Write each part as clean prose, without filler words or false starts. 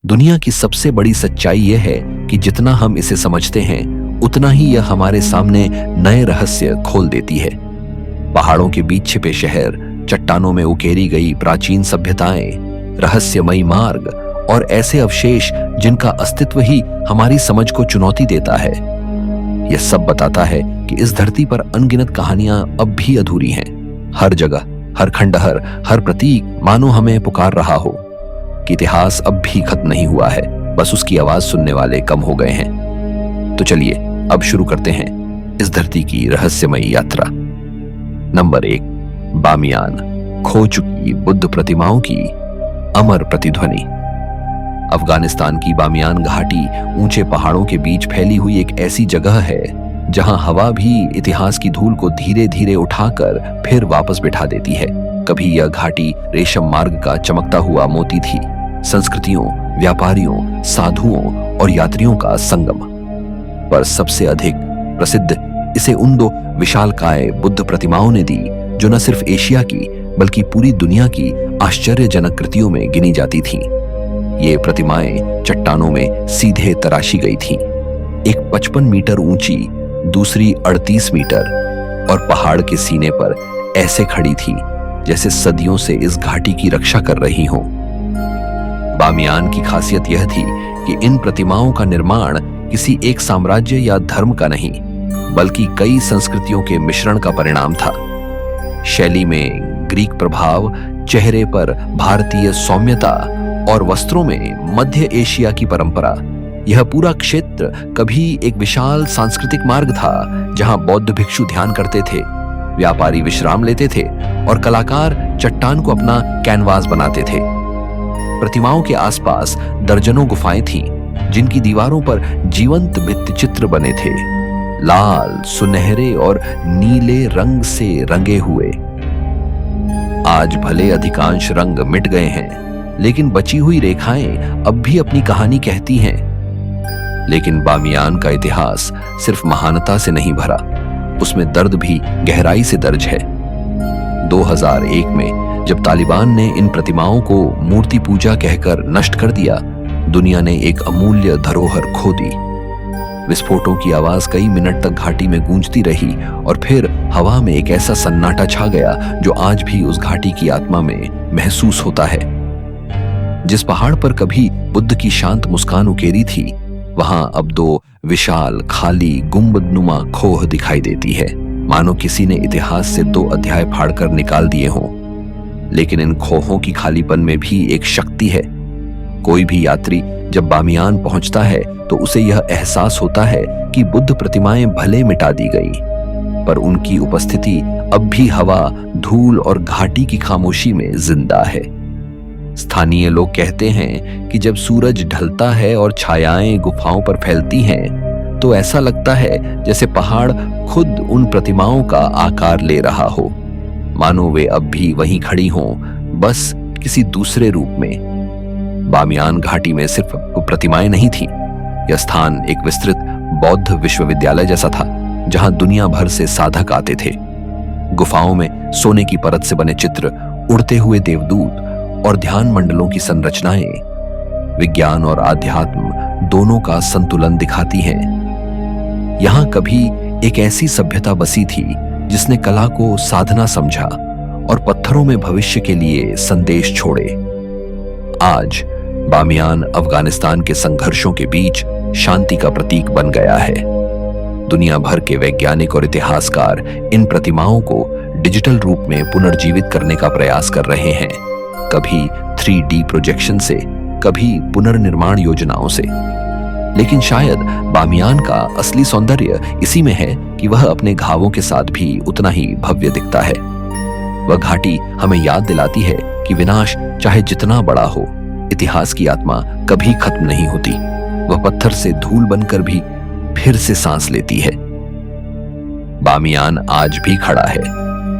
दुनिया की सबसे बड़ी सच्चाई यह है कि जितना हम इसे समझते हैं उतना ही यह हमारे सामने नए रहस्य खोल देती है। पहाड़ों के बीच छिपे शहर, चट्टानों में उकेरी गई प्राचीन सभ्यताएं, रहस्यमयी मार्ग और ऐसे अवशेष जिनका अस्तित्व ही हमारी समझ को चुनौती देता है। यह सब बताता है कि इस धरती पर अनगिनत कहानियां अब भी अधूरी हैं। हर जगह, हर खंडहर, हर प्रतीक मानो हमें पुकार रहा हो कि इतिहास अब भी खत्म नहीं हुआ है, बस उसकी आवाज सुनने वाले कम हो गए हैं। तो चलिए अब शुरू करते हैं इस धरती की रहस्यमयी यात्रा। नंबर 1, बामियान, खो चुकी बुद्ध प्रतिमाओं की अमर प्रतिध्वनि। अफगानिस्तान की बामियान घाटी ऊंचे पहाड़ों के बीच फैली हुई एक ऐसी जगह है जहां हवा भी इतिहास की धूल को धीरे धीरे उठाकर फिर वापस बिठा देती है। कभी यह घाटी रेशम मार्ग का चमकता हुआ मोती थी, संस्कृतियों, व्यापारियों, साधुओं और यात्रियों का संगम। पर सबसे अधिक प्रसिद्ध इसे उन 2 विशालकाय बुद्ध प्रतिमाओं ने दी जो न सिर्फ एशिया की बल्कि पूरी दुनिया की आश्चर्यजनक कृतियों में गिनी जाती थीं। ये प्रतिमाएं चट्टानों में सीधे तराशी गई थीं। एक 55 मीटर ऊंची, दूसरी 38 मीटर, और पहाड़ के सीने पर ऐसे खड़ी थी जैसे सदियों से इस घाटी की रक्षा कर रही हों। बामियान की खासियत यह थी कि इन प्रतिमाओं का निर्माण किसी एक साम्राज्य या धर्म का नहीं, बल्कि कई संस्कृतियों के मिश्रण का परिणाम था। शैली में ग्रीक प्रभाव, चेहरे पर भारतीय सौम्यता और वस्त्रों में मध्य एशिया की परंपरा। यह पूरा क्षेत्र कभी एक विशाल सांस्कृतिक मार्ग था जहां बौद्ध भिक्षु ध्यान करते थे, व्यापारी विश्राम लेते थे और कलाकार चट्टान को अपना कैनवास बनाते थे। प्रतिमाओं के आसपास दर्जनों गुफाएं थीं जिनकी दीवारों पर जीवंत भित्तिचित्र बने थे, लाल, सुनहरे और नीले रंग से रंगे हुए। आज भले अधिकांश रंग मिट गए हैं, लेकिन बची हुई रेखाएं अब भी अपनी कहानी कहती हैं। लेकिन बामियान का इतिहास सिर्फ महानता से नहीं भरा, उसमें दर्द भी गहराई से दर्ज है। 2001 में जब तालिबान ने इन प्रतिमाओं को मूर्ति पूजा कहकर नष्ट कर दिया, दुनिया ने एक अमूल्य धरोहर खो दी। विस्फोटों की आवाज कई मिनट तक घाटी में गूंजती रही और फिर हवा में एक ऐसा सन्नाटा छा गया जो आज भी उस घाटी की आत्मा में महसूस होता है। जिस पहाड़ पर कभी बुद्ध की शांत मुस्कान उकेरी थी, वहां अब 2 विशाल, खाली, गुंबदनुमा खोह दिखाई देती है, मानो किसी ने इतिहास से 2 अध्याय फाड़कर निकाल दिए हों। लेकिन इन खोहों की खालीपन में भी एक शक्ति है। कोई भी यात्री जब बामियान पहुंचता है तो उसे यह एहसास होता है कि बुद्ध प्रतिमाएं भले मिटा दी गई, पर उनकी उपस्थिति अब भी हवा, धूल और घाटी की खामोशी में जिंदा है। स्थानीय लोग कहते हैं कि जब सूरज ढलता है और छायाएं गुफाओं पर फैलती हैं, तो ऐसा लगता है जैसे पहाड़ खुद उन प्रतिमाओं का आकार ले रहा हो, मानो वे अब भी वहीं खड़ी हों, बस किसी दूसरे रूप में। बामियान घाटी में सिर्फ प्रतिमाएं नहीं थीं, यह स्थान एक विस्तृत बौद्ध विश्वविद्यालय जैसा था जहां दुनिया भर से साधक आते थे। गुफाओं में सोने की परत से बने चित्र, उड़ते हुए देवदूत और ध्यान मंडलों की संरचनाएं विज्ञान और आध्यात्म दोनों का संतुलन दिखाती हैं। यहां कभी एक ऐसी सभ्यता बसी थी जिसने कला को साधना समझा और पत्थरों में भविष्य के लिए संदेश छोड़े। आज बामियान अफगानिस्तान के संघर्षों के बीच शांति का प्रतीक बन गया है। दुनिया भर के वैज्ञानिक और इतिहासकार इन प्रतिमाओं को डिजिटल रूप में पुनर्जीवित करने का प्रयास कर रहे हैं, कभी 3D प्रोजेक्शन से, कभी पुनर्निर्माण योजनाओं से। लेकिन शायद बामियान का असली सौंदर्य इसी में है कि वह अपने घावों के साथ भी उतना ही भव्य दिखता है। वह घाटी हमें याद दिलाती है कि विनाश चाहे जितना बड़ा हो, इतिहास की आत्मा कभी खत्म नहीं होती। वह पत्थर से धूल बनकर भी फिर से सांस लेती है। बामियान आज भी खड़ा है,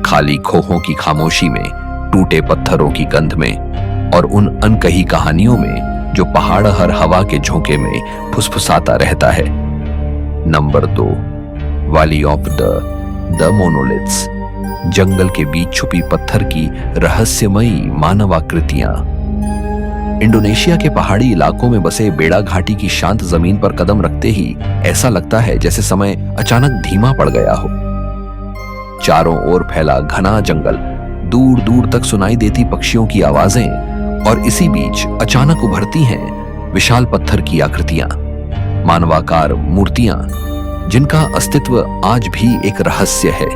खाली खोहों की खामोशी में, टूटे पत्थरों की गंध में और उन अनकही कहानियों में जो पहाड़ हर हवा के झोंके में फुसफुसाता रहता है। Number 2, valley of the monoliths, जंगल के बीच छुपी पत्थर की रहस्यमयी मानवाकृतियां। इंडोनेशिया के पहाड़ी इलाकों में बसे बेड़ा घाटी की शांत जमीन पर कदम रखते ही ऐसा लगता है जैसे समय अचानक धीमा पड़ गया हो। चारों ओर फैला घना जंगल, दूर दूर तक सुनाई देती पक्षियों की आवाजें, और इसी बीच अचानक उभरती हैं विशाल पत्थर की आकृतियां, मानवाकार मूर्तियां जिनका अस्तित्व आज भी एक रहस्य है।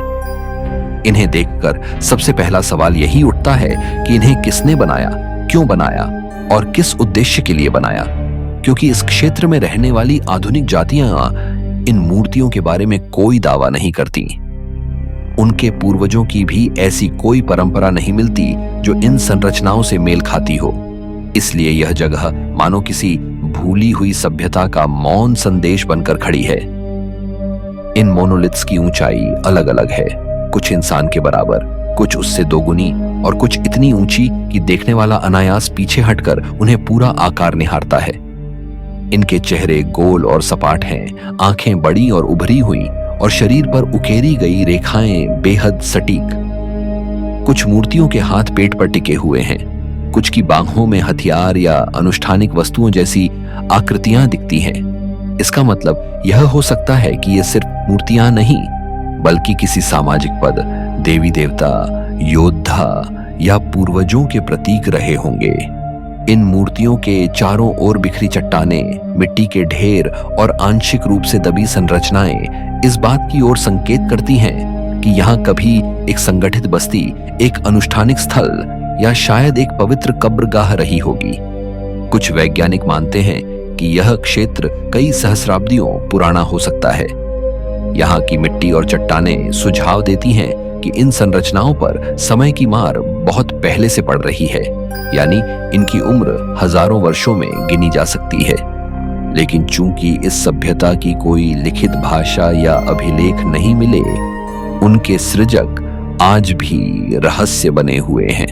इन्हें देखकर सबसे पहला सवाल यही उठता है कि इन्हें किसने बनाया, क्यों बनाया और किस उद्देश्य के लिए बनाया, क्योंकि इस क्षेत्र में रहने वाली आधुनिक जातियां इन मूर्तियों के बारे में कोई दावा नहीं करती। उनके पूर्वजों की भी ऐसी कोई परंपरा नहीं मिलती जो इन संरचनाओं से मेल खाती हो। इसलिए यह जगह मानो किसी भूली हुई सभ्यता का मौन संदेश बनकर खड़ी है। इन मोनोलिथ्स की ऊंचाई अलग अलग है, कुछ इंसान के बराबर, कुछ उससे दोगुनी और कुछ इतनी ऊंची कि देखने वाला अनायास पीछे हटकर उन्हें पूरा आकार निहारता है। इनके चेहरे गोल और सपाट हैं, आंखें बड़ी और उभरी हुई और शरीर पर उकेरी गई रेखाएं बेहद सटीक। कुछ मूर्तियों के हाथ पेट पर टिके हुए हैं, कुछ की बाहों में हथियार या अनुष्ठानिक वस्तुओं जैसी आकृतियां दिखती हैं। इसका मतलब यह हो सकता है कि ये सिर्फ मूर्तियां नहीं, बल्कि किसी सामाजिक पद, देवी देवता, योद्धा या पूर्वजों के प्रतीक रहे होंगे। इन मूर्तियों के चारों ओर बिखरी चट्टानें, मिट्टी के ढेर और आंशिक रूप से दबी संरचनाएं इस बात की ओर संकेत करती हैं कि यहाँ कभी एक संगठित बस्ती, एक अनुष्ठानिक स्थल या शायद एक पवित्र कब्रगाह रही होगी। कुछ वैज्ञानिक मानते हैं कि यह क्षेत्र कई सहस्राब्दियों पुराना हो सकता है। यहाँ की मिट्टी और चट्टानें सुझाव देती हैं कि इन संरचनाओं पर समय की मार बहुत पहले से पड़ रही है, यानी इनकी उम्र हजारों वर्षों में गिनी जा सकती है। लेकिन चूंकि इस सभ्यता की कोई लिखित भाषा या अभिलेख नहीं मिले, उनके सृजक आज भी रहस्य बने हुए हैं।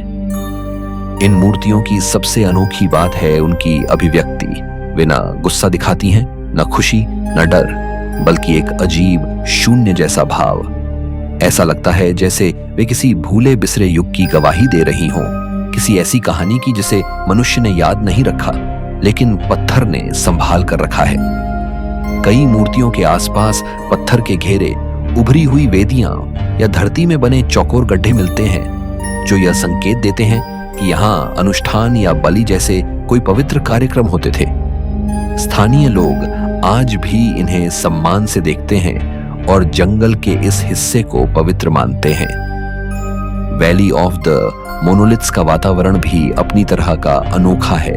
इन मूर्तियों की सबसे अनोखी बात है उनकी अभिव्यक्ति। वे न गुस्सा दिखाती हैं, न खुशी, न डर, बल्कि एक अजीब शून्य जैसा भाव। ऐसा लगता है जैसे वे किसी भूले बिसरे युग की गवाही दे रही हों, किसी ऐसी कहानी की जिसे मनुष्य ने याद नहीं रखा, लेकिन पत्थर ने संभाल कर रखा है। कई मूर्तियों के आसपास पत्थर के घेरे, उभरी हुई वेदियां या धरती में बने चौकोर गड्ढे मिलते हैं, जो यह संकेत देते हैं कि यहाँ अनुष्ठान या बलि जैसे कोई पवित्र कार्यक्रम होते थे। स्थानीय लोग आज भी इन्हें सम्मान से देखते हैं और जंगल के इस हिस्से को पवित्र मानते हैं। वैली ऑफ द मोनोलिथ्स का वातावरण भी अपनी तरह का अनोखा है।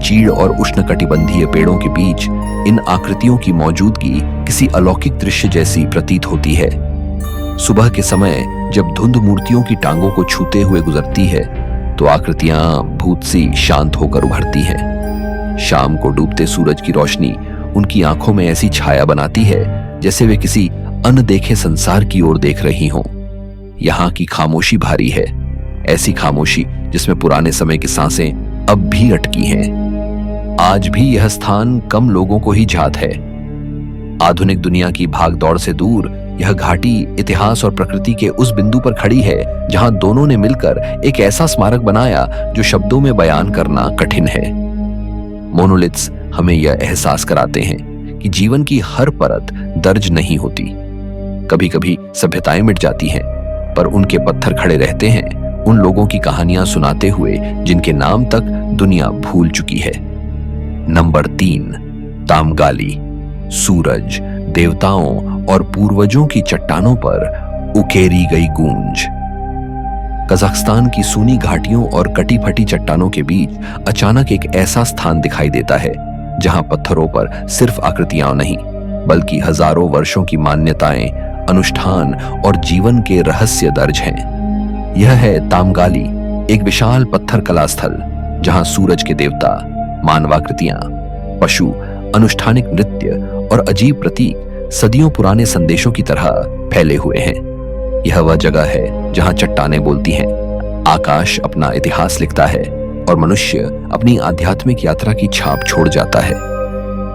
चीड़ और उष्णकटिबंधीय पेड़ों के बीच इन आकृतियों की मौजूदगी किसी अलौकिक दृश्य जैसी प्रतीत होती है। सुबह के समय जब धुंध मूर्तियों की टांगों को छूते हुए गुजरती है, तो आकृतियां भूत सी शांत होकर उभरती हैं। शाम को डूबते सूरज की रोशनी उनकी आंखों में ऐसी छाया बनाती है जैसे वे किसी अनदेखे संसार की ओर देख रही हों। यहाँ की खामोशी भारी है, ऐसी खामोशी जिसमें पुराने समय की सांसें अब भी अटकी हैं। आज भी यह स्थान कम लोगों को ही जात है। आधुनिक दुनिया की भागदौड़ से दूर यह घाटी इतिहास और प्रकृति के उस बिंदु पर खड़ी है जहां दोनों ने मिलकर एक ऐसा स्मारक बनाया जो शब्दों में बयान करना कठिन है। मोनोलिथ्स हमें यह एहसास कराते हैं कि जीवन की हर परत दर्ज नहीं होती। कभी कभी सभ्यताएं मिट जाती हैं, पर उनके पत्थर खड़े रहते हैं, उन लोगों की कहानियां सुनाते हुए जिनके नाम तक दुनिया भूल चुकी है। नंबर 3, तामगाली। सूरज, देवताओं और पूर्वजों की चट्टानों पर उकेरी गई गूंज। कजाकिस्तान की सूनी घाटियों और कटी फटी चट्टानों के बीच अचानक एक ऐसा स्थान दिखाई देता है जहां पत्थरों पर सिर्फ आकृतियां नहीं, बल्कि हजारों वर्षों की मान्यताएं, अनुष्ठान और जीवन के रहस्य दर्ज हैं। यह है तामगाली, एक विशाल पत्थर कला स्थल जहां सूरज के देवता, मानवाकृतियां, पशु, अनुष्ठानिक नृत्य और अजीब प्रतीक सदियों पुराने संदेशों की तरह फैले हुए हैं। यह वह जगह है जहां चट्टानें बोलती हैं, आकाश अपना इतिहास लिखता है और मनुष्य अपनी आध्यात्मिक यात्रा की छाप छोड़ जाता है।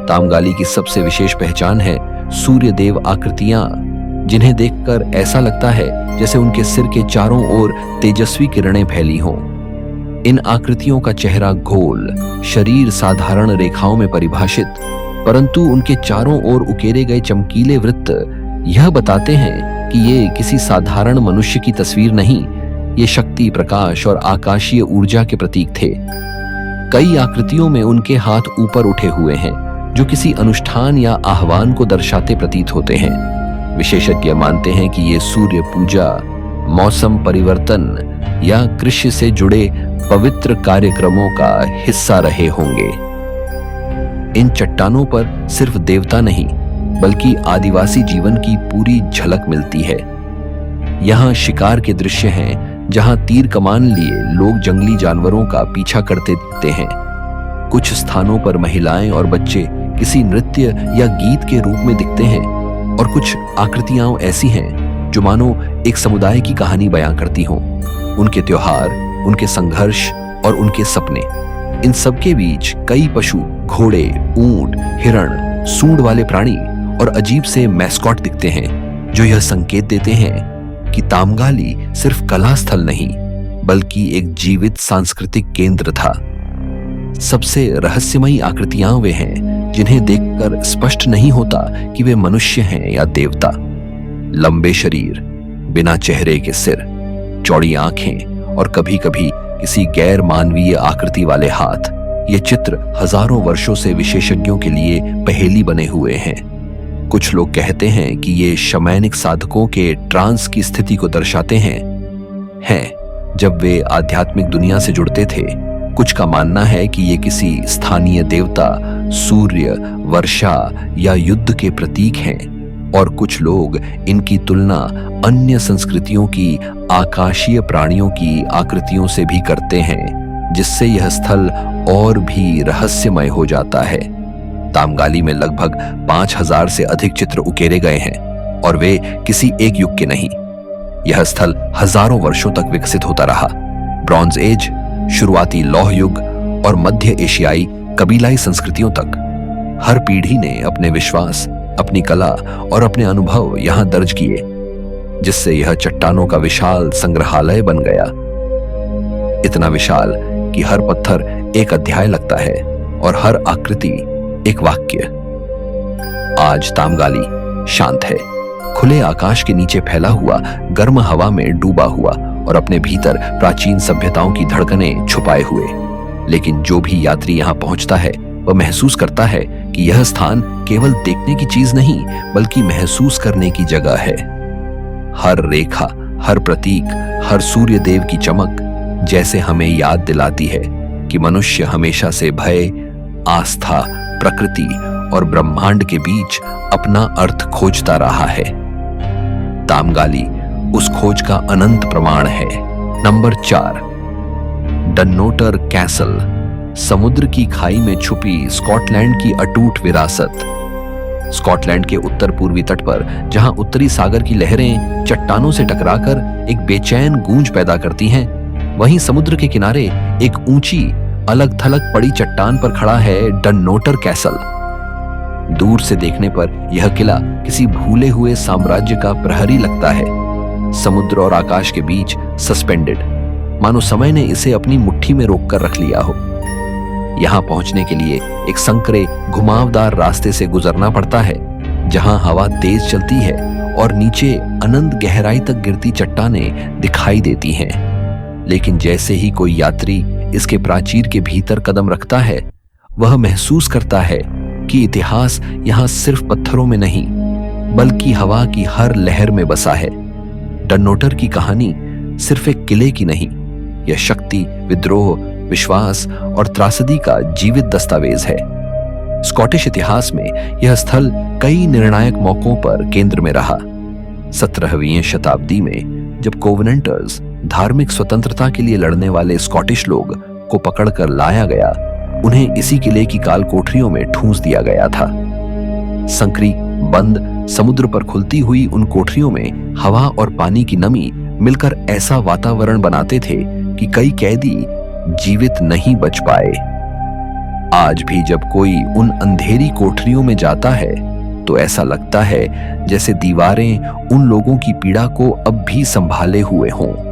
तामगाली की सबसे विशेष पहचान है सूर्य देव आकृतियां, जिन्हें देखकर ऐसा लगता है जैसे उनके सिर के चारों ओर तेजस्वी किरणें फैली हों। इन आकृतियों का चेहरा गोल, शरीर साधारण रेखाओं में परिभाषित, परंतु उनके चारों ओर उकेरे गए चमकीले वृत्त यह बताते हैं कि ये किसी साधारण मनुष्य की तस्वीर नहीं, ये शक्ति, प्रकाश और आकाशीय ऊर्जा के प्रतीक थे। कई आकृतियों में उनके हाथ ऊपर उठे हुए हैं, जो किसी अनुष्ठान या आह्वान को दर्शाते प्रतीत होते हैं। विशेषज्ञ मानते हैं कि ये सूर्य पूजा, मौसम परिवर्तन या कृषि से जुड़े पवित्र कार्यक्रमों का हिस्सा रहे होंगे। इन चट्टानों पर सिर्फ देवता नहीं, बल्कि आदिवासी जीवन की पूरी झलक मिलती है। यहाँ शिकार के दृश्य हैं, जहां तीर कमान लिए लोग जंगली जानवरों का पीछा करते दिखते हैं। कुछ स्थानों पर महिलाएं और बच्चे किसी नृत्य या गीत के रूप में दिखते हैं, और कुछ आकृतियां ऐसी हैं जो मानो एक समुदाय की कहानी बयां करती हों। उनके त्योहार, उनके संघर्ष और उनके सपने, इन सब के बीच कई पशु, घोड़े, ऊंट, हिरण, सूंड वाले प्राणी और अजीब से मैस्कॉट दिखते हैं, जो यह संकेत देते हैं कि तामगाली सिर्फ कला स्थल नहीं, बल्कि एक जीवित सांस्कृतिक केंद्र था। सबसे रहस्यमयी आकृतियां वे हैं जिन्हें देखकर स्पष्ट नहीं होता कि वे मनुष्य हैं या देवता। लंबे शरीर, बिना चेहरे के सिर, चौड़ी आंखें और कभी-कभी किसी गैर मानवीय आकृति वाले हाथ, ये चित्र हजारों वर्षों से विशेषज्ञों के लिए पहेली बने हुए हैं। कुछ लोग कहते हैं कि ये शमैनिक साधकों के ट्रांस की स्थिति को दर्शाते हैं जब वे आध्यात्मिक दुनिया से जुड़ते थे। कुछ का मानना है कि ये किसी स्थानीय देवता, सूर्य, वर्षा या युद्ध के प्रतीक हैं, और कुछ लोग इनकी तुलना अन्य संस्कृतियों की आकाशीय प्राणियों की आकृतियों से भी करते हैं, जिससे यह स्थल और भी रहस्यमय हो जाता है। तामगाली में लगभग 5000 से अधिक चित्र उकेरे गए हैं, और वे किसी एक युग के नहीं। यह स्थल हजारों वर्षों तक विकसित होता रहा। ब्रॉन्ज एज, शुरुआती लौह युग और मध्य एशियाई कबीलाई संस्कृतियों तक हर पीढ़ी ने अपने विश्वास, अपनी कला और अपने अनुभव यहां दर्ज किए, जिससे यह चट्टानों का विशाल संग्रहालय बन गया। इतना विशाल कि हर पत्थर एक अध्याय लगता है और हर आकृति एक वाक्य। आज तामगाली शांत है, खुले आकाश के नीचे फैला हुआ, गर्म हवा में डूबा हुआ और अपने भीतर प्राचीन सभ्यताओं की धड़कनें छुपाए हुए। लेकिन जो भी यात्री यहाँ पहुंचता है, वह महसूस करता है कि यह स्थान केवल देखने की चीज नहीं, बल्कि महसूस करने की जगह है। हर रेखा, हर प्रतीक, हर सूर्य देव की चमक जैसे हमें याद दिलाती है कि मनुष्य हमेशा से भय, आस्था, प्रकृति और ब्रह्मांड के बीच अपना अर्थ खोजता रहा है। तामगाली उस खोज का अनंत प्रमाण है। नंबर 4, डन्नोटर कैसल, समुद्र की खाई में छुपी स्कॉटलैंड की अटूट विरासत। स्कॉटलैंड के उत्तर पूर्वी तट पर, जहां उत्तरी सागर की लहरें चट्टानों से टकराकर एक बेचैन गूंज पैदा करती हैं, वहीं समुद्र के किनारे एक ऊंची, अलग थलग पड़ी चट्टान पर खड़ा है डन्नोटर कैसल। दूर से देखने पर यह किला किसी भूले हुए साम्राज्य का प्रहरी लगता है, समुद्र और आकाश के बीच सस्पेंडेड, मानो समय ने इसे अपनी मुट्ठी में रोककर रख लिया हो। यहां पहुंचने के लिए एक संकरे, घुमावदार रास्ते से गुजरना पड़ता है, जहां हवा तेज चलती है और नीचे अनंत गहराई तक गिरती चट्टानें दिखाई देती हैं। लेकिन जैसे ही कोई यात्री इसके प्राचीर के भीतर कदम रखता है, वह महसूस करता है कि इतिहास यहां सिर्फ पत्थरों में नहीं, बल्कि हवा की हर लहर में बसा है। डन्नोटर की कहानी सिर्फ एक किले की नहीं, यह शक्ति, विद्रोह, विश्वास और त्रासदी का जीवित दस्तावेज है। स्कॉटिश इतिहास में यह स्थल कई निर्णायक मौकों पर केंद्र में रहा। 17वीं शताब्दी में जब कोवेनेंटर्स, धार्मिक स्वतंत्रता के लिए लड़ने वाले स्कॉटिश लोग को पकड़कर लाया गया, उन्हें इसी किले की काल कोठरियों में ठूंस दिया गया था। संकरी, बंद, समुद्र पर खुलती हुई उन कोठरियों में हवा और पानी की नमी मिलकर ऐसा वातावरण बनाते थे कि कई कैदी जीवित नहीं बच पाए। आज भी जब कोई उन अंधेरी कोठरियों में जाता है, तो ऐसा लगता है जैसे दीवारें उन लोगों की पीड़ा को अब भी संभाले हुए हों।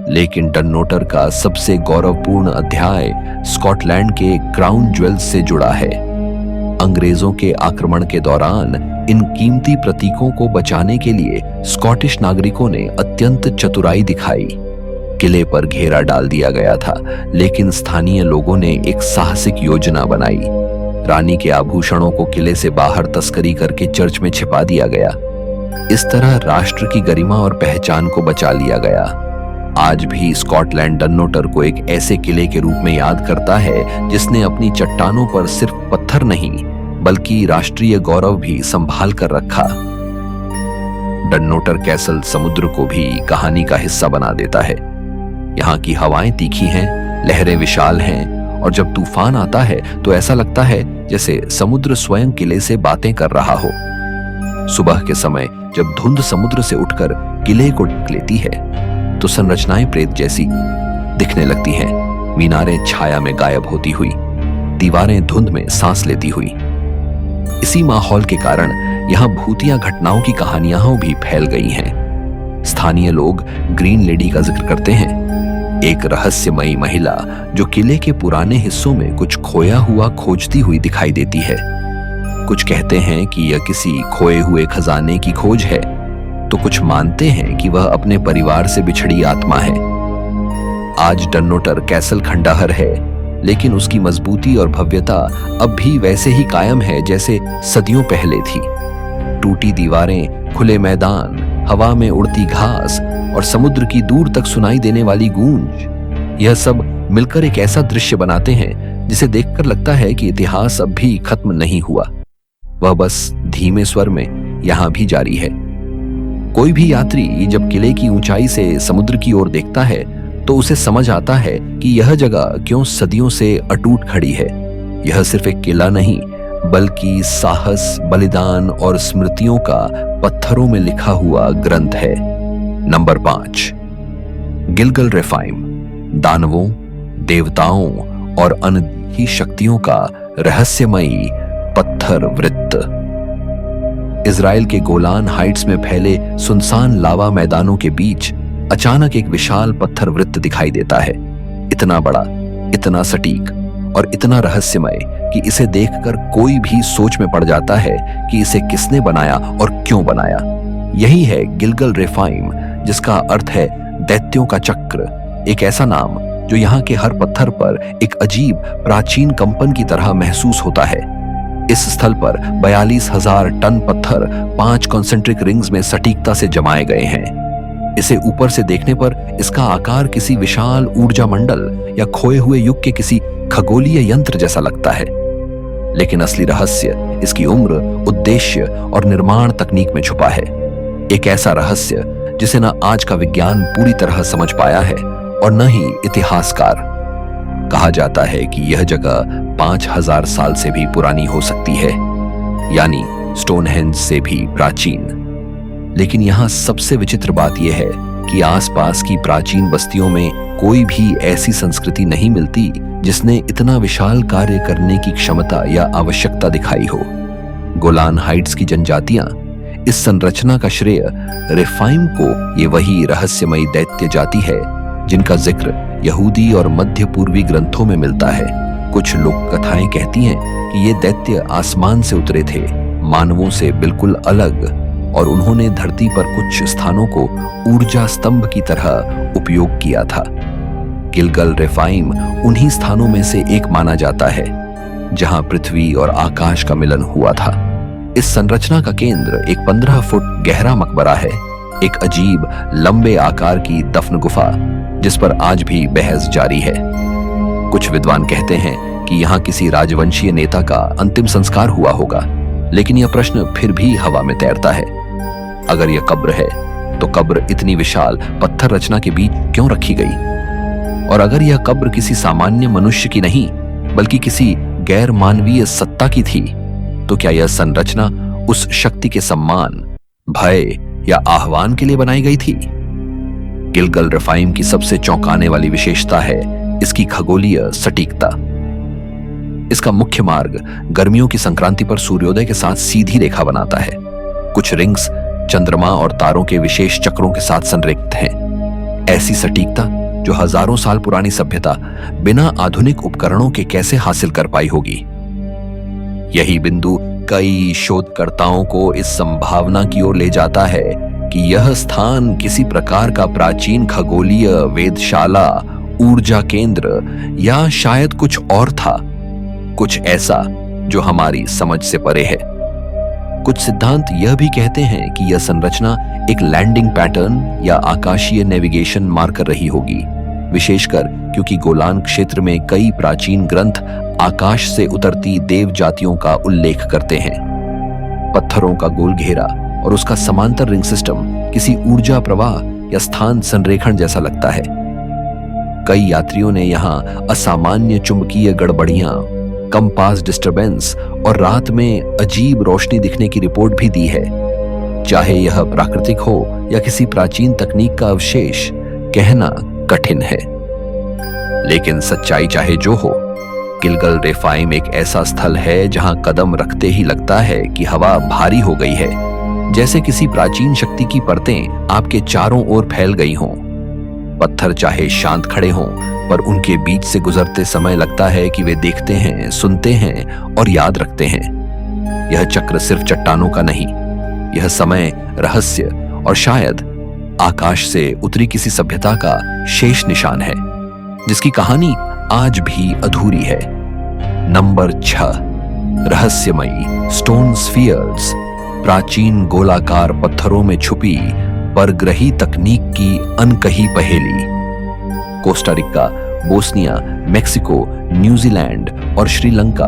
लेकिन डनोटर का सबसे गौरवपूर्ण अध्याय स्कॉटलैंड के क्राउन ज्वेल्स से जुड़ा है। अंग्रेजों के आक्रमण के दौरान इन कीमती प्रतीकों को बचाने के लिए स्कॉटिश नागरिकों ने अत्यंत चतुराई दिखाई। किले पर घेरा डाल दिया गया था, लेकिन स्थानीय लोगों ने एक साहसिक योजना बनाई। रानी के आभूषणों को किले से बाहर तस्करी करके चर्च में छिपा दिया गया। इस तरह राष्ट्र की गरिमा और पहचान को बचा लिया गया। आज भी स्कॉटलैंड डनोटर को एक ऐसे किले के रूप में याद करता है जिसने अपनी चट्टानों पर सिर्फ पत्थर नहीं बल्कि राष्ट्रीय गौरव भी संभाल कर रखा। डनोटर कैसल समुद्र को भी कहानी का हिस्सा बना देता है। यहाँ की हवाएं तीखी हैं, लहरें विशाल हैं और जब तूफान आता है तो ऐसा लगता है जैसे समुद्र स्वयं किले से बातें कर रहा हो। सुबह के समय जब धुंध समुद्र से उठकर किले को ढक लेती है तो संरचनाएं प्रेत जैसी दिखने लगती हैं। मीनारें छाया में गायब होती हुई, दीवारें धुंध में सांस लेती हुई। इसी माहौल के कारण यहाँ भूतिया घटनाओं की कहानियां भी फैल गई हैं। स्थानीय लोग ग्रीन लेडी का जिक्र करते हैं, एक रहस्यमयी महिला जो किले के पुराने हिस्सों में कुछ खोया हुआ खोजती हुई दिखाई देती है। कुछ कहते हैं कि यह किसी खोए हुए खजाने की खोज है, तो कुछ मानते हैं कि वह अपने परिवार से बिछड़ी आत्मा है। आज डनोटर कैसल खंडहर है, लेकिन उसकी मजबूती और भव्यता अब भी वैसे ही कायम है जैसे सदियों पहले थी। टूटी दीवारें, खुले मैदान, हवा में उड़ती घास और समुद्र की दूर तक सुनाई देने वाली गूंज, यह सब मिलकर एक ऐसा दृश्य बनाते हैं जिसे देखकर लगता है कि इतिहास अब भी खत्म नहीं हुआ। वह बस धीमे स्वर में यहां भी जारी है। कोई भी यात्री जब किले की ऊंचाई से समुद्र की ओर देखता है तो उसे समझ आता है कि यह जगह क्यों सदियों से अटूट खड़ी है। यह सिर्फ एक किला नहीं बल्कि साहस, बलिदान और स्मृतियों का पत्थरों में लिखा हुआ ग्रंथ है। नंबर 5, गिलगल रेफाइम, दानवों, देवताओं और अनदेखी शक्तियों का रहस्यमयी पत्थर वृत्त। इजराइल के गोलान हाइट्स में फैले सुनसान लावा मैदानों के बीच अचानक एक विशाल पत्थर वृत्त दिखाई देता है। इतना बड़ा, इतना सटीक और इतना रहस्यमय कि इसे देखकर कोई भी सोच में पड़ जाता है कि इसे किसने बनाया और क्यों बनाया। यही है गिलगल रेफाइम, जिसका अर्थ है दैत्यों का चक्र। एक ऐसा नाम जो यहाँ के हर पत्थर पर एक अजीब प्राचीन कंपन की तरह महसूस होता है। इस स्थल पर 42,000 टन पत्थर 5 कॉन्सेंट्रिक रिंग्स में सटीकता से जमाए गए हैं। इसे ऊपर से देखने पर इसका आकार किसी विशाल ऊर्जा मंडल या खोए हुए युग के किसी खगोलीय यंत्र जैसा लगता है, लेकिन असली रहस्य इसकी उम्र, उद्देश्य और निर्माण तकनीक में छुपा है। एक ऐसा रहस्य जिसे न आज का विज्ञान पूरी तरह समझ पाया है और न ही इतिहासकार। कहा जाता है कि यह जगह 5,000 साल से भी पुरानी हो सकती है, यानी स्टोनहेंज से भी प्राचीन। लेकिन यहाँ सबसे विचित्र बात यह है कि आसपास की प्राचीन बस्तियों में कोई भी ऐसी संस्कृति नहीं मिलती जिसने इतना विशाल कार्य करने की क्षमता या आवश्यकता दिखाई हो। गोलान हाइट्स की जनजातियां इस संरचना का श्रेय रेफाइम को ये वही रहस्यमयी दैत्य जाति है जिनका जिक्र यहूदी और मध्य पूर्वी ग्रंथों में मिलता है। कुछ लोक कथाएं कहती हैं कि ये दैत्य आसमान से उतरे थे, मानवों से बिल्कुल अलग, और उन्होंने धरती पर कुछ स्थानों को ऊर्जा स्तंभ की तरह उपयोग किया था। गिलगल रेफाइम उन्हीं स्थानों में से एक माना जाता है जहां पृथ्वी और आकाश का मिलन हुआ था। इस संरचना का केंद्र एक 15 फुट गहरा मकबरा है, एक अजीब लंबे आकार की दफन गुफा जिस पर आज भी बहस जारी है। कुछ विद्वान कहते हैं कि यहाँ किसी राजवंशीय नेता का अंतिम संस्कार हुआ होगा, लेकिन यह प्रश्न फिर भी हवा में तैरता है। अगर यह कब्र है तो कब्र इतनी विशाल पत्थर रचना के बीच क्यों रखी गई? और अगर यह कब्र किसी सामान्य मनुष्य की नहीं बल्कि किसी गैर मानवीय सत्ता की थी, तो क्या यह संरचना उस शक्ति के सम्मान, भय या आह्वान के लिए बनाई गई थी? गिलगल रेफाइम की सबसे चौंकाने वाली विशेषता है इसकी खगोलीय सटीकता। इसका मुख्य मार्ग गर्मियों की संक्रांति पर सूर्योदय के साथ सीधी रेखा बनाता है। कुछ रिंग्स चंद्रमा और तारों के विशेष चक्रों के साथ संरेखित हैं। ऐसी सटीकता जो हजारों साल पुरानी सभ्यता बिना आधुनिक उपकरणों के कैसे हासिल कर पाई होगी। यही बिंदु कई शोधकर्ताओं को इस संभावना की ओर ले जाता है कि यह स्थान किसी प्रकार का प्राचीन खगोलीय वेधशाला, ऊर्जा केंद्र या शायद कुछ और था, कुछ ऐसा जो हमारी समझ से परे है। कुछ सिद्धांत यह भी कहते हैं कि यह संरचना एक लैंडिंग पैटर्न या आकाशीय नेविगेशन मार्कर रही होगी, विशेषकर क्योंकि गोलान क्षेत्र में कई प्राचीन ग्रंथ आकाश से उतरती देव जातियों का उल्लेख करते हैं। पत्थरों का गोल घेरा और उसका समांतर रिंग सिस्टम किसी ऊर्जा प्रवाह या स्थान संरेखण जैसा लगता है। कई यात्रियों ने यहां असामान्य चुंबकीय गड़बड़ियां, कंपास डिस्टरबेंस और रात में अजीब रोशनी दिखने की रिपोर्ट भी दी है। चाहे यह प्राकृतिक हो या किसी प्राचीन तकनीक का अवशेष, कहना कठिन है। लेकिन सच्चाई चाहे जो हो, गिलगल रेफाइम एक ऐसा स्थल है जहां कदम रखते ही लगता है कि हवा भारी हो गई है, जैसे किसी प्राचीन शक्ति की परतें आपके चारों ओर फैल गई हों। पत्थर चाहे शांत खड़े हों, पर उनके बीच से गुजरते समय लगता है कि वे देखते हैं, सुनते हैं और याद रखते हैं। यह चक्र सिर्फ चट्टानों का नहीं, यह समय, रहस्य और शायद आकाश से उतरी किसी सभ्यता का शेष निशान है, जिसकी कहानी आज भी अधूरी है। नंबर 6, रहस्यमयी स्टोन स्फीयर्स, प्राचीन गोलाकार पत्थरों में छुपी परग्रही तकनीक की अनकही पहेली। Costa Rica, Bosnia, Mexico, New Zealand और श्रीलंका,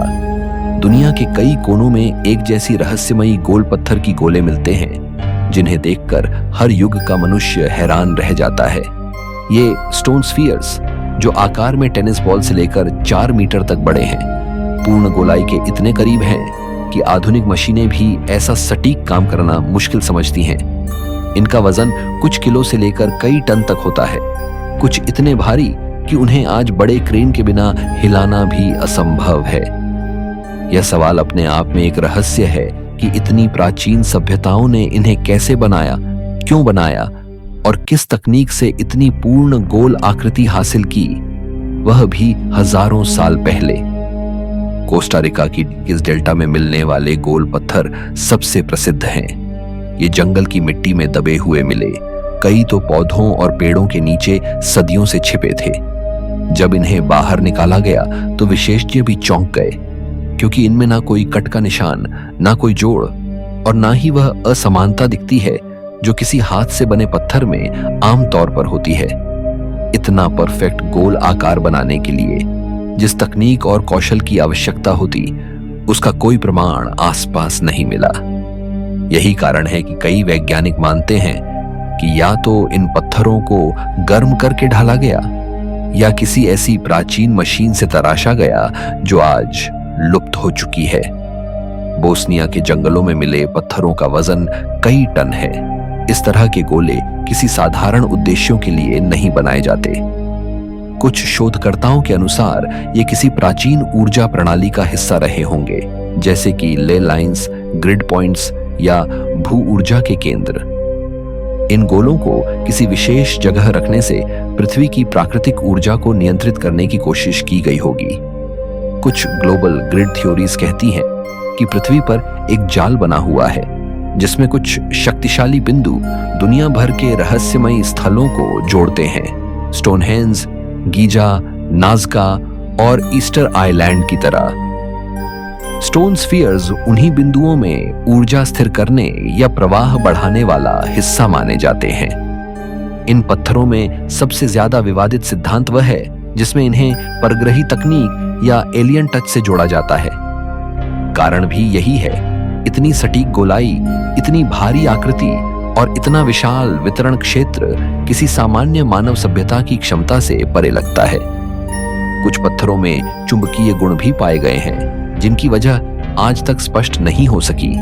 दुनिया के कई कोनों में एक जैसी रहस्यमयी गोल पत्थर की गोले मिलते हैं, जिन्हें देखकर हर युग का मनुष्य हैरान रह जाता है। ये स्टोन स्फीयर्स, जो आकार में टेनिस बॉल से लेकर 4 मीटर तक बड़े हैं, पूर्ण गोलाई के इतने करीब हैं कि आधुनिक मशीनें भी ऐसा सटीक काम करना मुश्किल समझती हैं। इनका वजन कुछ किलो से लेकर कई टन तक होता है, कुछ इतने भारी कि उन्हें आज बड़े क्रेन के बिना हिलाना भी असंभव है। यह सवाल अपने आप में एक रहस्य है कि इतनी प्राचीन सभ्यताओं ने इन्हें कैसे बनाया, क्यों बनाया और किस तकनीक से इतनी पूर्ण गोल आकृति हासिल की, वह भी हजारों साल पहले। कोस्टा रिका की इस डेल्टा में मिलने वाले गोल पत्थर सबसे प्रसिद्ध हैं। ये जंगल की मिट्टी में दबे हुए मिले, कई तो पौधों और पेड़ों के नीचे सदियों से छिपे थे। जब इन्हें बाहर निकाला गया तो विशेषज्ञ भी चौंक गए, क्योंकि इनमें ना कोई कट का निशान, ना कोई जोड़ और ना ही वह असमानता दिखती है जो किसी हाथ से बने पत्थर में आम तौर पर होती है। इतना परफेक्ट गोल आकार बनाने के लिए जिस तकनीक और कौशल की आवश्यकता होती, उसका कोई प्रमाण आसपास नहीं मिला। यही कारण है कि कई वैज्ञानिक मानते हैं कि या तो इन पत्थरों को गर्म करके ढाला गया या किसी ऐसी प्राचीन मशीन से तराशा गया जो आज लुप्त हो चुकी है। बोस्निया के जंगलों में मिले पत्थरों का वजन कई टन है। इस तरह के गोले किसी साधारण उद्देश्यों के लिए नहीं बनाए जाते। कुछ शोधकर्ताओं के अनुसार ये किसी प्राचीन ऊर्जा प्रणाली का हिस्सा रहे होंगे, जैसे कि ले लाइंस, ग्रिड पॉइंट्स या भू ऊर्जा के केंद्र। इन गोलों को किसी विशेष जगह रखने से पृथ्वी की प्राकृतिक ऊर्जा को नियंत्रित करने की कोशिश की गई होगी। कुछ ग्लोबल ग्रिड थ्योरीज कहती हैं कि पृथ्वी पर एक जाल बना हुआ है, जिसमें कुछ शक्तिशाली बिंदु दुनिया भर के रहस्यमयी स्थलों को जोड़ते हैं, स्टोनहेंज, गीजा, नाज़का और ईस्टर आइलैंड की तरह। स्टोन स्फीयर्स उन्हीं बिंदुओं में ऊर्जा स्थिर करने या प्रवाह बढ़ाने वाला हिस्सा माने जाते हैं। इन पत्थरों में सबसे ज्यादा विवादित सिद्धांत वह है जिसमें इन्हें परग्रही तकनीक या एलियन टच से जोड़ा जाता है। कारण भी यही है, इतनी सटीक गोलाई, इतनी भारी आकृति और इतना विशाल वितरण क्षेत्र किसी सामान्य मानव सभ्यता की क्षमता से परे लगता है। कुछ पत्थरों में चुंबकीय गुण भी पाए गए हैं, जिनकी वजह आज तक स्पष्ट नहीं हो सकी।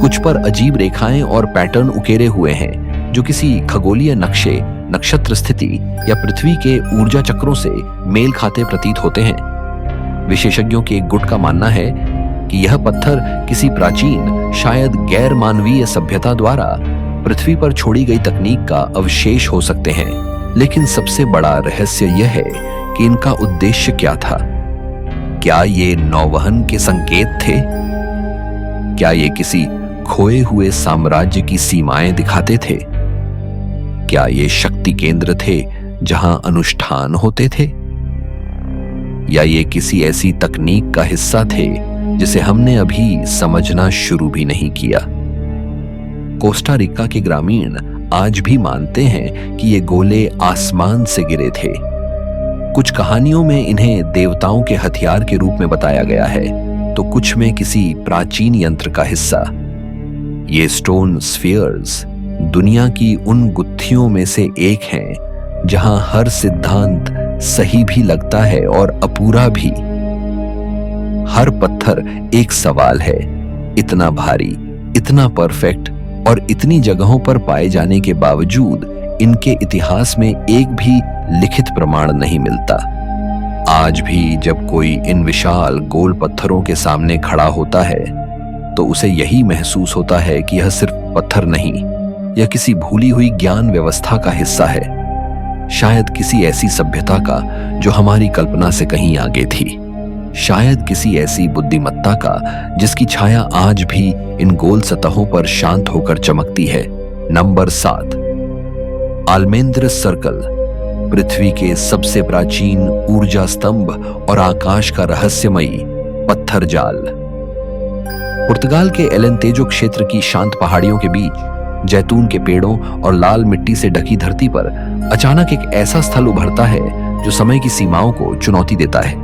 कुछ पर अजीब रेखाएं और पैटर्न उकेरे हुए हैं, जो किसी खगोलीय नक्शे, नक्षत्र स्थिति या पृथ्वी के ऊर्जा चक्रों से मेल खाते प्रतीत होते हैं। विशेषज्ञों के एक गुट का मानना है कि यह पत्थर किसी प्राचीन, शायद गैर मानवीय सभ्यता द्वारा पृथ्वी पर छोड़ी गई तकनीक का अवशेष हो सकते हैं, लेकिन सबसे बड़ा रहस्य यह है कि इनका उद्देश्य क्या था। क्या ये नौवहन के संकेत थे? क्या ये किसी खोए हुए साम्राज्य की सीमाएं दिखाते थे? क्या ये शक्ति केंद्र थे जहां अनुष्ठान होते थे? या ये किसी ऐसी तकनीक का हिस्सा थे जिसे हमने अभी समझना शुरू भी नहीं किया? कोस्टा रिका के ग्रामीण आज भी मानते हैं कि ये गोले आसमान से गिरे थे। कुछ कहानियों में इन्हें देवताओं के हथियार के रूप में बताया गया है, तो कुछ में किसी प्राचीन यंत्र का हिस्सा। ये स्टोन स्फीयर्स दुनिया की उन गुत्थियों में से एक हैं जहां हर सिद्धांत सही भी लगता है और अपूरा भी। हर पत्थर एक सवाल है, इतना भारी, इतना परफेक्ट और इतनी जगहों पर पाए जाने के बावजूद इनके इतिहास में एक भी लिखित प्रमाण नहीं मिलता। आज भी जब कोई इन विशाल गोल पत्थरों के सामने खड़ा होता है तो उसे यही महसूस होता है कि यह सिर्फ पत्थर नहीं, यह किसी भूली हुई ज्ञान व्यवस्था का हिस्सा है, शायद किसी ऐसी सभ्यता का जो हमारी कल्पना से कहीं आगे थी, शायद किसी ऐसी बुद्धिमत्ता का जिसकी छाया आज भी इन गोल सतहों पर शांत होकर चमकती है। नंबर 7, आल्मेंद्रस सर्कल, पृथ्वी के सबसे प्राचीन ऊर्जा स्तंभ और आकाश का रहस्यमयी पत्थर जाल। पुर्तगाल के एलेंतेजो क्षेत्र की शांत पहाड़ियों के बीच जैतून के पेड़ों और लाल मिट्टी से ढकी धरती पर अचानक एक ऐसा स्थल उभरता है जो समय की सीमाओं को चुनौती देता है।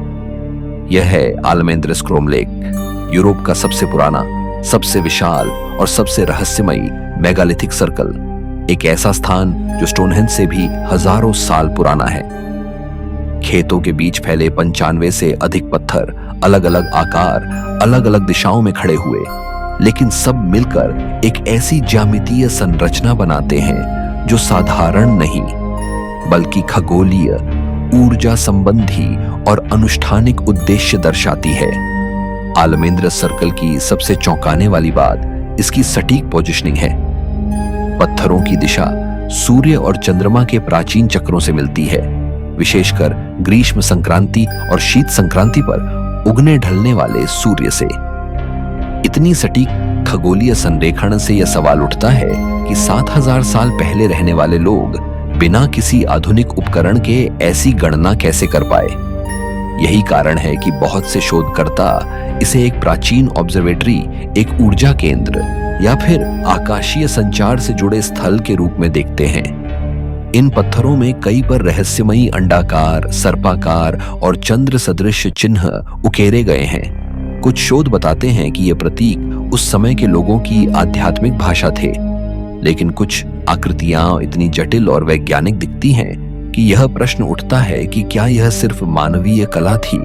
यह है आल्मेंद्रस क्रोम लेक, यूरोप का सबसे पुराना, सबसे विशाल और सबसे रहस्यमयी मेगालिथिक सर्कल। एक ऐसा स्थान जो स्टोनहेंज से भी हजारों साल पुराना है। खेतों के बीच फैले 95 से अधिक पत्थर अलग अलग आकार, अलग अलग दिशाओं में खड़े हुए, लेकिन सब मिलकर एक ऐसी ज्यामितीय संरचना बनाते हैं जो साधारण नहीं बल्कि खगोलीय, ऊर्जा संबंधी और अनुष्ठानिक उद्देश्य दर्शाती है। आल्मेंद्रस सर्कल की सबसे चौंकाने वाली बात इसकी सटीक पोजीशनिंग है। पत्थरों की दिशा सूर्य और चंद्रमा के प्राचीन चक्रों से मिलती है, विशेषकर ग्रीष्म संक्रांति और शीत संक्रांति पर उगने ढलने वाले सूर्य से। इतनी सटीक खगोलीय संरेखण से यह सवाल उठता है कि 7000 साल पहले रहने वाले लोग बिना किसी आधुनिक उपकरण के ऐसी गणना कैसे कर पाए। यही कारण है कि बहुत से शोधकर्ता इसे एक प्राचीन ऑब्जर्वेटरी, एक ऊर्जा केंद्र या फिर आकाशीय संचार से जुड़े स्थल के रूप में देखते हैं। इन पत्थरों में कई पर रहस्यमयी अंडाकार, सर्पाकार और चंद्र सदृश चिन्ह उकेरे गए हैं। कुछ शोध बताते हैं कि ये प्रतीक उस समय के लोगों की आध्यात्मिक भाषा थे, लेकिन कुछ आकृतियां इतनी जटिल और वैज्ञानिक दिखती हैं कि यह प्रश्न उठता है कि क्या यह सिर्फ मानवीय कला थी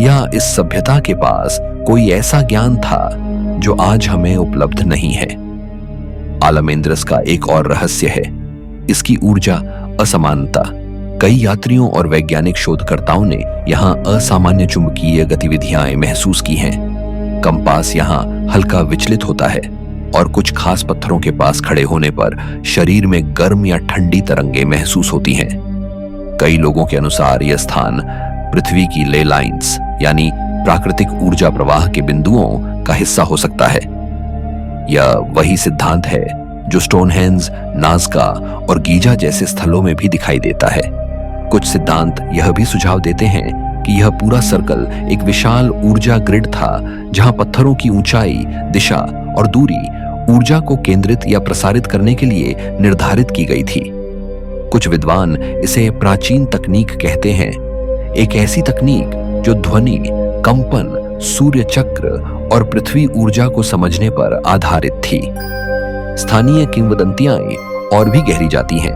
या इस सभ्यता के पास कोई ऐसा ज्ञान था जो आज हमें उपलब्ध नहीं है। आल्मेंद्रस का एक और रहस्य है इसकी ऊर्जा असमानता। कई यात्रियों और वैज्ञानिक शोधकर्ताओं ने यहाँ असामान्य चुंबकीय गतिविधियां महसूस की हैं। कंपास यहाँ हल्का विचलित होता है और कुछ खास पत्थरों के पास खड़े होने पर शरीर में गर्म या ठंडी तरंगे महसूस होती हैं। कई लोगों के अनुसार यह स्थान पृथ्वी की ले लाइंस यानी प्राकृतिक ऊर्जा प्रवाह के बिंदुओं का हिस्सा हो सकता है। यह वही सिद्धांत है जो स्टोनहेंज, नाज़का और गीजा जैसे स्थलों में भी दिखाई देता है। कुछ सिद्धांत यह भी सुझाव देते हैं कि यह पूरा सर्कल एक विशाल ऊर्जा ग्रिड था जहां पत्थरों की ऊंचाई, दिशा और दूरी ऊर्जा को केंद्रित या प्रसारित करने के लिए निर्धारित की गई थी। कुछ विद्वान इसे प्राचीन तकनीक कहते हैं, एक ऐसी तकनीक जो ध्वनि, कंपन, सूर्य चक्र और पृथ्वी ऊर्जा को समझने पर आधारित थी। स्थानीय किंवदंतियां और भी गहरी जाती हैं।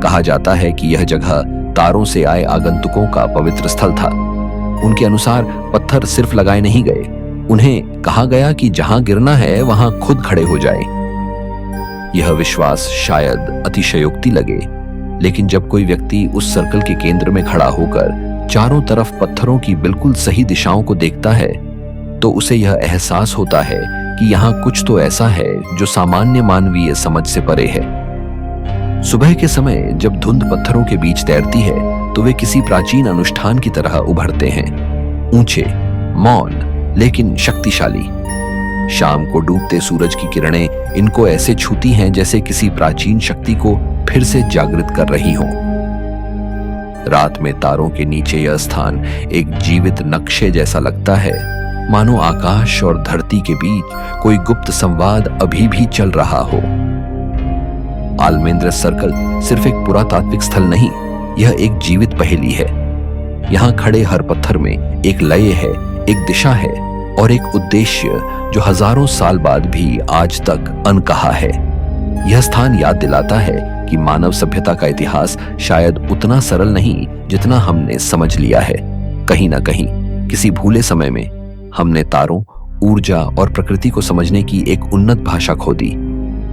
कहा जाता है कि यह जगह तारों से आए आगंतुकों का पवित्र स्थल था। उनके अनुसार पत्थर सिर्फ लगाए नहीं गए, उन्हें कहा गया कि जहां गिरना है वहां खुद खड़े हो जाए। यह विश्वास शायद अतिशयोक्ति लगे, लेकिन जब कोई व्यक्ति उस सर्कल के केंद्र में खड़ा होकर चारों तरफ पत्थरों की बिल्कुल सही दिशाओं को देखता है तो उसे यह एहसास होता है कि यहाँ कुछ तो ऐसा है जो सामान्य मानवीय समझ से परे है। सुबह के समय जब धुंध पत्थरों के बीच तैरती है तो वे किसी प्राचीन अनुष्ठान की तरह उभरते हैं, ऊंचे, मौन लेकिन शक्तिशाली। शाम को डूबते सूरज की किरणें इनको ऐसे छूती हैं जैसे किसी प्राचीन शक्ति को फिर से जागृत कर रही हों। रात में तारों के नीचे यह स्थान एक जीवित नक्शे जैसा लगता है, मानो आकाश और धरती के बीच कोई गुप्त संवाद अभी भी चल रहा हो। आलमेंद्रस सर्कल सिर्फ एक पुरातात्विक स्थल नहीं, यह एक जीवित पहेली है। यहां खड़े हर पत्थर में एक लय है, एक दिशा है और एक उद्देश्य जो हजारों साल बाद भी आज तक अनकहा है। यह स्थान याद दिलाता है कि मानव सभ्यता का इतिहास शायद उतना सरल नहीं जितना हमने समझ लिया है। कहीं ना कहीं किसी भूले समय में हमने तारों, ऊर्जा और प्रकृति को समझने की एक उन्नत भाषा खो दी,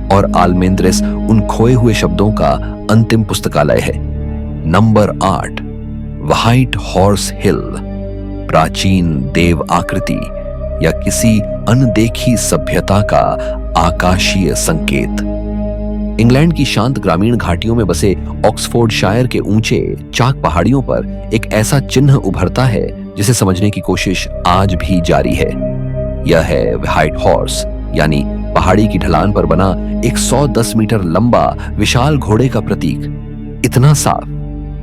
और आलमेंद्रस उन खोए हुए शब्दों का अंतिम पुस्तकालय है। नंबर 8, व्हाइट हॉर्स हिल, प्राचीन देव आकृति या किसी अनदेखी सभ्यता का आकाशीय संकेत। इंग्लैंड की शांत ग्रामीण घाटियों में बसे ऑक्सफोर्डशायर के ऊंचे चाक पहाड़ियों पर एक ऐसा चिन्ह उभरता है जिसे समझने की कोशिश आज भी जारी है। यह है व्हाइट हॉर्स, यानी पहाड़ी की ढलान पर बना एक 110 मीटर लंबा विशाल घोड़े का प्रतीक। इतना साफ,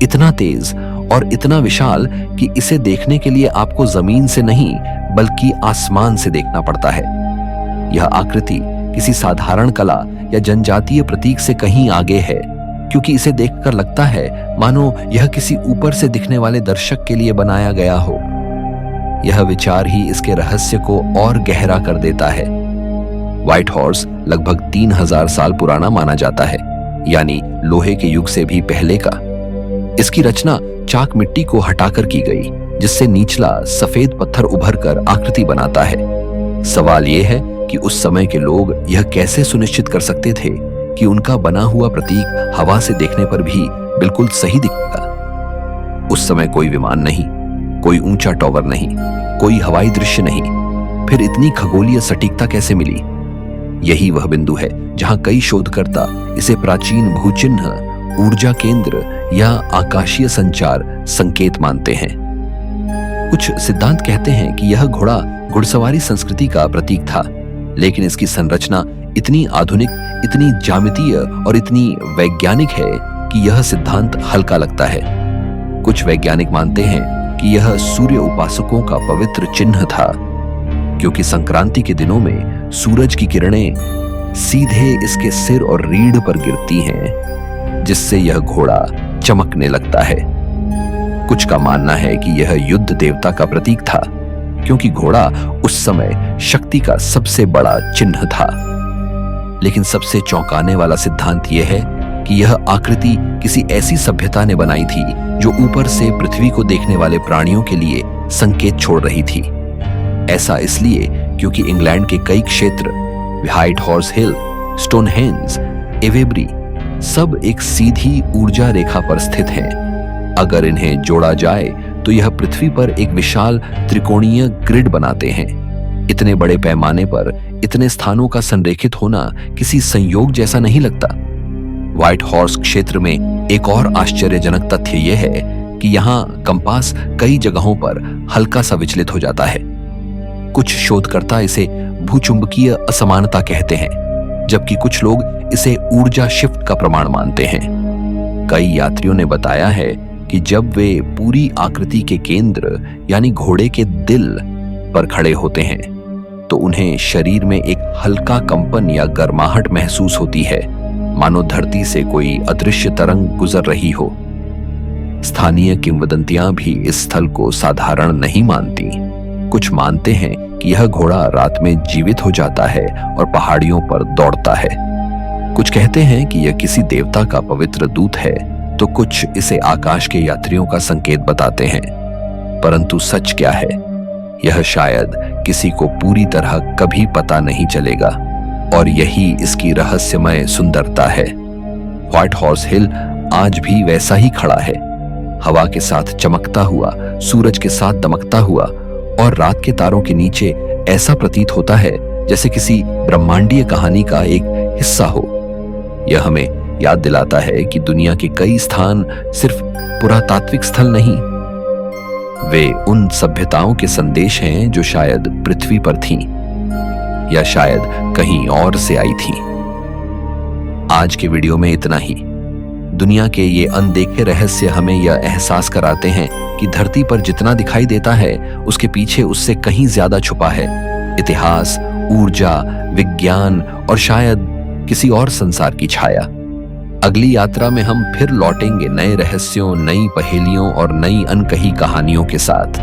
इतना तेज और इतना विशाल कि इसे देखने के लिए आपको जमीन से नहीं बल्कि आसमान से देखना पड़ता है। यह आकृति किसी साधारण कला या जनजातीय प्रतीक से कहीं आगे है, क्योंकि इसे देखकर लगता है मानो यह किसी ऊपर से दिखने वाले दर्शक के लिए बनाया गया हो। यह विचार ही इसके रहस्य को और गहरा कर देता है। व्हाइट हॉर्स लगभग 3000 साल पुराना माना जाता है, यानी लोहे के युग से भी पहले का। इसकी रचना चाक मिट्टी को हटाकर की गई, जिससे निचला सफेद पत्थर उभरकर आकृति बनाता है। सवाल यह है कि उस समय के लोग यह कैसे सुनिश्चित कर सकते थे कि उनका बना हुआ प्रतीक हवा से देखने पर भी बिल्कुल सही दिखेगा। उस समय कोई विमान नहीं, कोई ऊंचा टॉवर नहीं, कोई हवाई दृश्य नहीं, फिर इतनी खगोलीय सटीकता कैसे मिली? यही वह बिंदु है जहां कई शोधकर्ता इसे प्राचीन भूचिन्ह, ऊर्जा केंद्र या आकाशीय संचार संकेत मानते हैं। कुछ सिद्धांत कहते हैं कि यह घोड़ा घुड़सवारी संस्कृति का प्रतीक था, लेकिन इसकी संरचना इतनी आधुनिक, इतनी ज्यामितीय और इतनी वैज्ञानिक है कि यह सिद्धांत हल्का लगता है। कुछ वैज्ञानिक मानते हैं कि यह सूर्य उपासकों का पवित्र चिन्ह था, क्योंकि संक्रांति के दिनों में सूरज की किरणें सीधे इसके सिर और रीढ़ पर गिरती हैं, जिससे यह घोड़ा चमकने लगता है। कुछ का मानना है कि यह युद्ध देवता का प्रतीक था, क्योंकि घोड़ा उस समय शक्ति का सबसे बड़ा चिन्ह था। लेकिन सबसे चौंकाने वाला सिद्धांत यह है कि यह आकृति किसी ऐसी सभ्यता ने बनाई थी जो ऊपर से पृथ्वी को देखने वाले प्राणियों के लिए संकेत छोड़ रही थी। ऐसा इसलिए क्योंकि इंग्लैंड के कई क्षेत्र, व्हाइट हॉर्स हिल, स्टोनहेंज, एवेबरी, सब एक सीधी ऊर्जा रेखा पर स्थित हैं। अगर इन्हें जोड़ा जाए तो यह पृथ्वी पर एक विशाल त्रिकोणीय ग्रिड बनाते हैं। इतने बड़े पैमाने पर इतने स्थानों का संरेखित होना किसी संयोग जैसा नहीं लगता। व्हाइट हॉर्स क्षेत्र में एक और आश्चर्यजनक तथ्य यह है कि यहाँ कंपास कई जगहों पर हल्का सा विचलित हो जाता है। कुछ शोधकर्ता इसे भूचुंबकीय असमानता कहते हैं, जबकि कुछ लोग इसे ऊर्जा शिफ्ट का प्रमाण मानते हैं। कई यात्रियों ने बताया है कि जब वे पूरी आकृति के केंद्र यानी घोड़े के दिल पर खड़े होते हैं तो उन्हें शरीर में एक हल्का कंपन या गर्माहट महसूस होती है, मानो धरती से कोई अदृश्य तरंग गुजर रही हो। स्थानीय किंवदंतियां भी इस स्थल को साधारण नहीं मानती। कुछ मानते हैं कि यह घोड़ा रात में जीवित हो जाता है और पहाड़ियों पर दौड़ता है। कुछ कहते हैं कि यह किसी देवता का पवित्र दूत है, तो कुछ इसे आकाश के यात्रियों का संकेत बताते हैं। परंतु सच क्या है, यह शायद किसी को पूरी तरह कभी पता नहीं चलेगा, और यही इसकी रहस्यमय सुंदरता है। व्हाइट हॉर्स हिल आज भी वैसा ही खड़ा है, हवा के साथ चमकता हुआ, सूरज के साथ दमकता हुआ, और रात के तारों के नीचे ऐसा प्रतीत होता है जैसे किसी ब्रह्मांडीय कहानी का एक हिस्सा हो। यह हमें याद दिलाता है कि दुनिया के कई स्थान सिर्फ पुरातात्विक स्थल नहीं, वे उन सभ्यताओं के संदेश हैं जो शायद पृथ्वी पर थीं या शायद कहीं और से आई थीं। आज के वीडियो में इतना ही। दुनिया के ये अनदेखे रहस्य हमें यह एहसास कराते हैं कि धरती पर जितना दिखाई देता है उसके पीछे उससे कहीं ज्यादा छुपा है। इतिहास, ऊर्जा, विज्ञान और शायद किसी और संसार की छाया। अगली यात्रा में हम फिर लौटेंगे नए रहस्यों, नई पहेलियों और नई अनकही कहानियों के साथ।